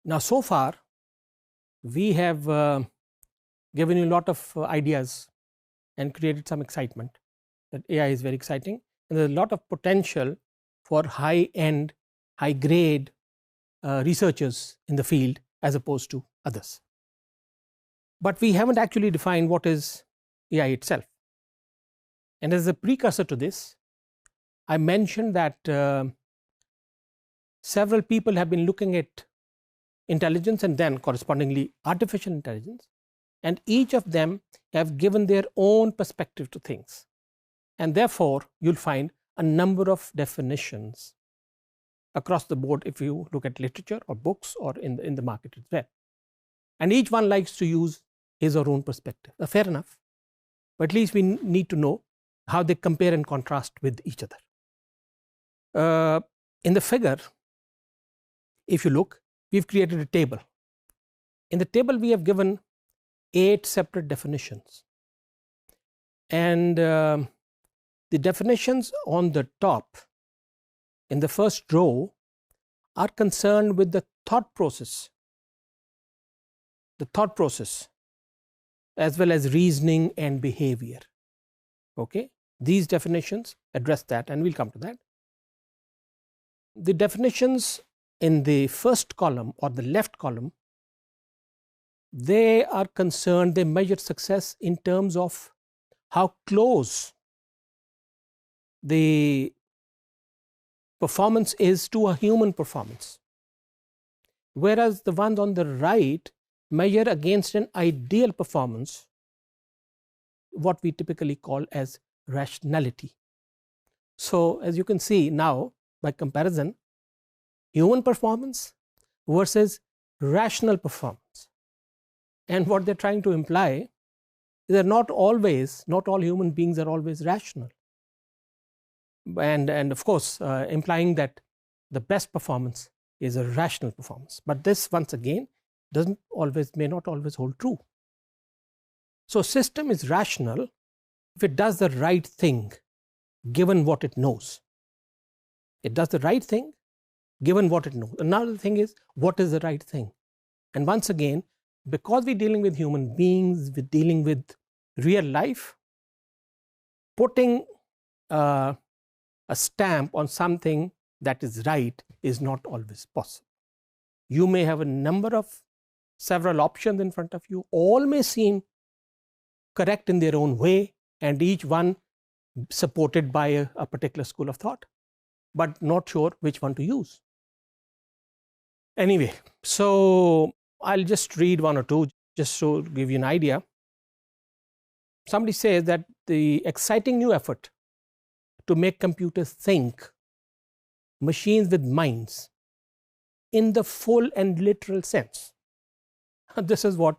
Now, so far, we have given you a lot of ideas and created some excitement that AI is very exciting, and there's a lot of potential for high-end, high-grade researchers in the field as opposed to others. But we haven't actually defined what is AI itself. And as a precursor to this, I mentioned that several people have been looking at intelligence and then correspondingly artificial intelligence, and each of them have given their own perspective to things. And therefore, you'll find a number of definitions across the board if you look at literature or books or in the market as well. And each one likes to use his or her own perspective. Fair enough. But at least we need to know how they compare and contrast with each other. In the figure, if you look, we've created a table. In the table, we have given 8 separate definitions. And the definitions on the top, in the first row, are concerned with the thought process, as well as reasoning and behavior. Okay, these definitions address that, and we'll come to that. The definitions in the first column or the left column, they are concerned, they measure success in terms of how close the performance is to a human performance, whereas the ones on the right measure against an ideal performance, what we typically call as rationality. So as you can see now, by comparison, human performance versus rational performance. And what they're trying to imply is that not all human beings are always rational. And of course, implying that the best performance is a rational performance. But this, once again, may not always hold true. So system is rational if it does the right thing, given what it knows. It does the right thing, given what it knows. Another thing is, what is the right thing? And once again, because we're dealing with human beings, we're dealing with real life, putting a stamp on something that is right is not always possible. You may have a number of several options in front of you, all may seem correct in their own way, and each one supported by a particular school of thought, but not sure which one to use. Anyway, so I'll just read one or two just to give you an idea. Somebody says that the exciting new effort to make computers think, machines with minds, in the full and literal sense. This is what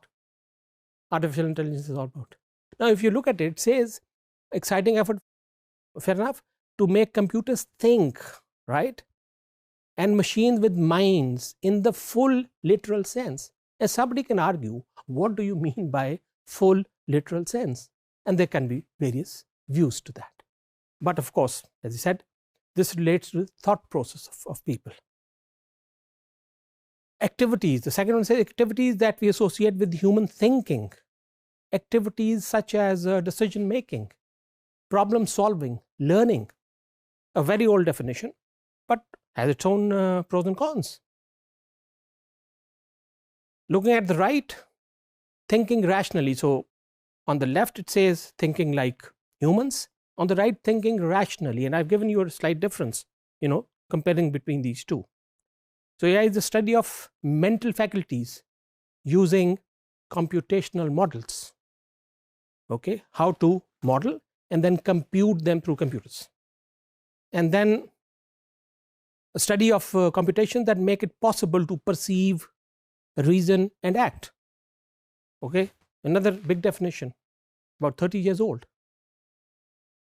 artificial intelligence is all about. Now, if you look at it, it says exciting effort, fair enough, to make computers think, right? And machines with minds in the full literal sense. And somebody can argue, what do you mean by full literal sense? And there can be various views to that. But of course, as I said, this relates to the thought process of people. Activities, the second one says activities that we associate with human thinking. Activities such as decision making, problem solving, learning. A very old definition, but has its own pros and cons. Looking at the right, thinking rationally. So on the left it says thinking like humans, on the right thinking rationally, and I've given you a slight difference, comparing between these two. So AI is the study of mental faculties using computational models. Okay, how to model and then compute them through computers. And then a study of computations that make it possible to perceive, reason, and act. Okay, another big definition, about 30 years old.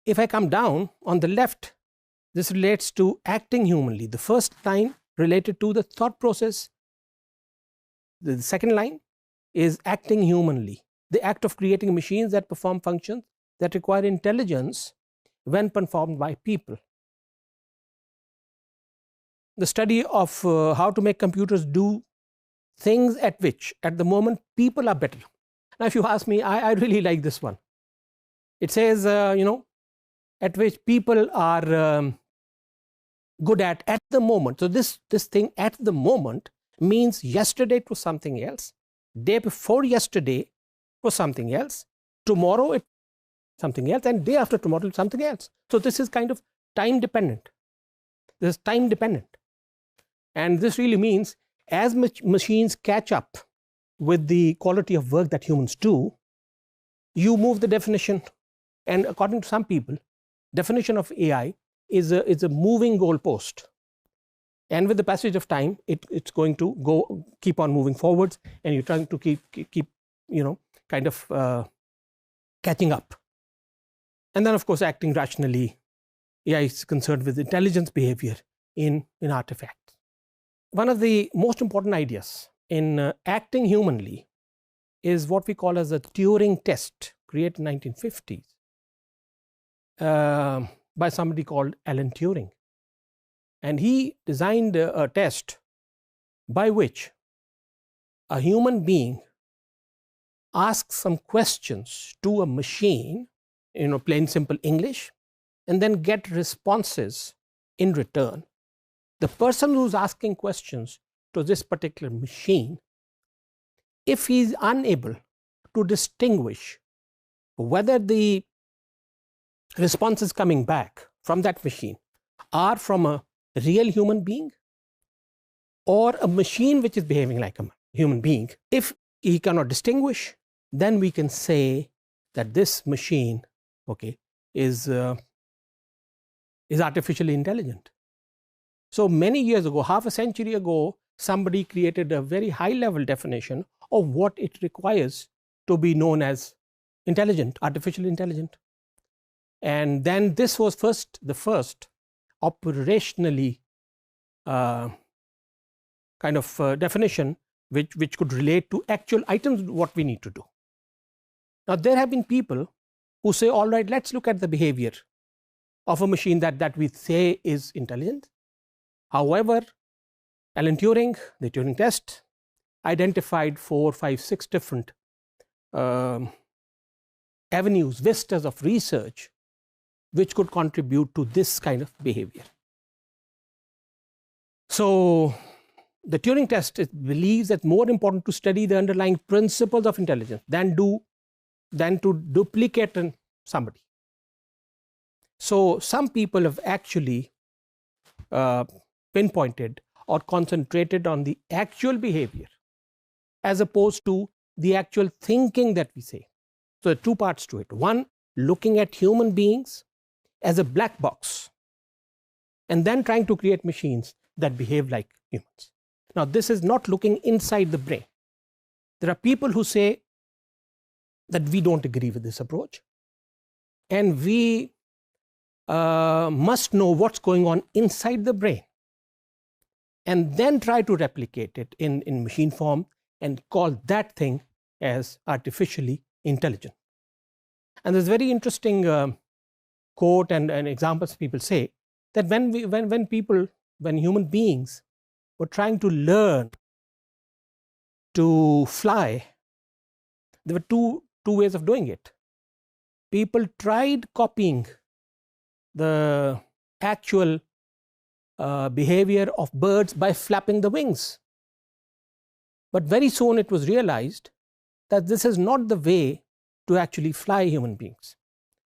If I come down on the left, this relates to acting humanly. The first line related to the thought process. The second line is acting humanly, the act of creating machines that perform functions that require intelligence when performed by people. The study of how to make computers do things at which, at the moment, people are better. Now, if you ask me, I really like this one. It says, at which people are good at the moment. So this thing at the moment means yesterday it was something else, day before yesterday was something else, tomorrow it's something else, and day after tomorrow it's something else. So this is kind of time dependent. This is time dependent. And this really means as much machines catch up with the quality of work that humans do, you move the definition. And according to some people, definition of AI is a moving goalpost. And with the passage of time, it's going to keep on moving forwards, and you're trying to keep kind of catching up. And then, of course, acting rationally. AI is concerned with intelligence behavior in artifacts. One of the most important ideas in acting humanly is what we call as a Turing test, created in the 1950s by somebody called Alan Turing. And he designed a test by which a human being asks some questions to a machine, plain simple English, and then get responses in return. The person who's asking questions to this particular machine, if he's unable to distinguish whether the responses coming back from that machine are from a real human being or a machine which is behaving like a human being, if he cannot distinguish, then we can say that this machine, is artificially intelligent. So many years ago, half a century ago, somebody created a very high-level definition of what it requires to be known as intelligent, artificially intelligent. And then this was the first operationally definition which could relate to actual items, what we need to do. Now, there have been people who say, all right, let's look at the behavior of a machine that we say is intelligent. However, Alan Turing, the Turing test, identified 4, 5, 6 different avenues, vistas of research which could contribute to this kind of behavior. So the Turing test believes that more important to study the underlying principles of intelligence than to duplicate somebody. So some people have actually pinpointed or concentrated on the actual behavior as opposed to the actual thinking that we say. So there are two parts to it. One, looking at human beings as a black box, and then trying to create machines that behave like humans. Now, this is not looking inside the brain. There are people who say that we don't agree with this approach, and we must know what's going on inside the brain, and then try to replicate it in machine form and call that thing as artificially intelligent. And there's very interesting quote and examples people say that when human beings were trying to learn to fly, there were two ways of doing it. People tried copying the actual behavior of birds by flapping the wings. But very soon it was realized that this is not the way to actually fly human beings.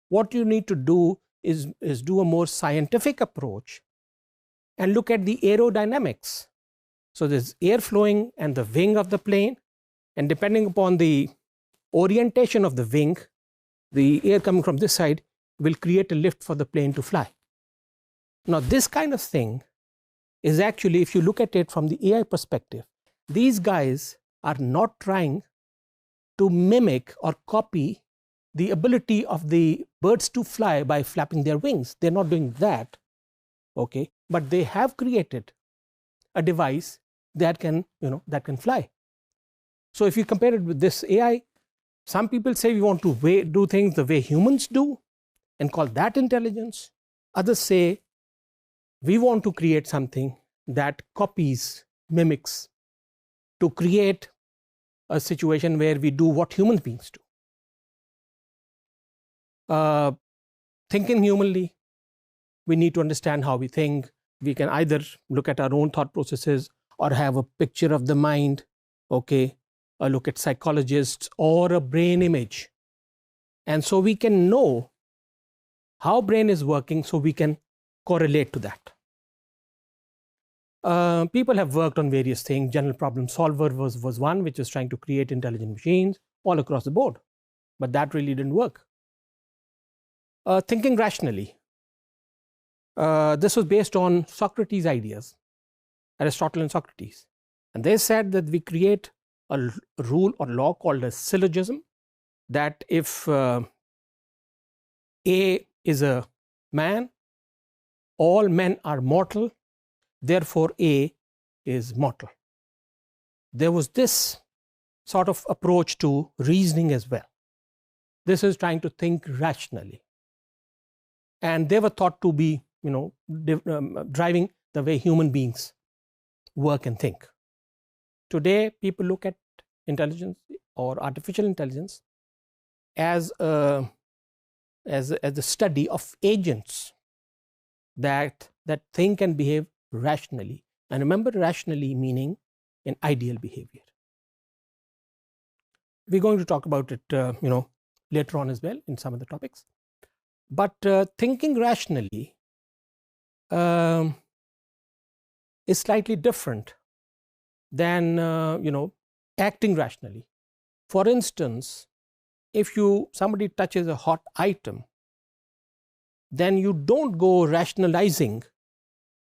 What you need to do is do a more scientific approach and look at the aerodynamics. So there's air flowing and the wing of the plane, and depending upon the orientation of the wing, the air coming from this side will create a lift for the plane to fly. Now, this kind of thing is actually, if you look at it from the AI perspective, these guys are not trying to mimic or copy the ability of the birds to fly by flapping their wings. They're not doing that, but they have created a device that can fly. So if you compare it with this AI, some people say we want to do things the way humans do and call that intelligence. Others say we want to create something that copies, mimics to create a situation where we do what human beings do. Thinking humanly, we need to understand how we think. We can either look at our own thought processes or have a picture of the mind, okay, or look at psychologists or a brain image. And so we can know how brain is working, so we can correlate to that. People have worked on various things. General problem solver was one, which is trying to create intelligent machines all across the board, but that really didn't work. Thinking rationally. This was based on Socrates' ideas, Aristotle and Socrates. And they said that we create a rule or law called a syllogism, that if A is a man, all men are mortal, therefore A is mortal. There was this sort of approach to reasoning as well. This is trying to think rationally. And they were thought to be, driving the way human beings work and think. Today, people look at intelligence or artificial intelligence as the study of agents that think and behave rationally. And remember, rationally meaning an ideal behavior. We're going to talk about it, later on as well in some of the topics. But thinking rationally is slightly different than acting rationally. For instance, if somebody touches a hot item, then you don't go rationalizing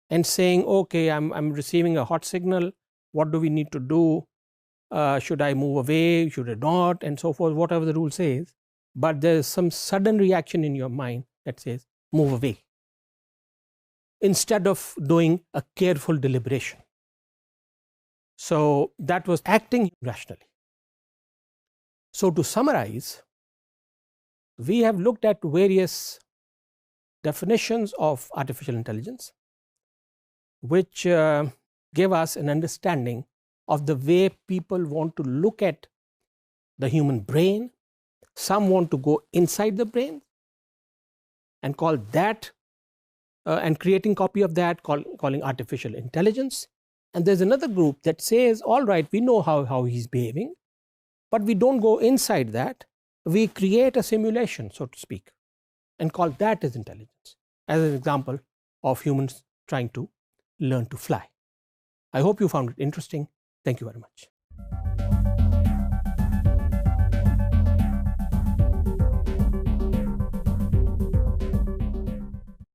and saying, okay, I'm receiving a hot signal, what do we need to do? Should I move away? Should I not? And so forth, whatever the rule says. But there is some sudden reaction in your mind that says, move away, instead of doing a careful deliberation. So that was acting rationally. So to summarize, we have looked at various definitions of artificial intelligence, which give us an understanding of the way people want to look at the human brain. Some want to go inside the brain and call that, and creating copy of that, calling artificial intelligence. And there's another group that says, all right, we know how he's behaving, but we don't go inside that. We create a simulation, so to speak, and call that as intelligence, as an example of humans trying to learn to fly. I hope you found it interesting. Thank you very much.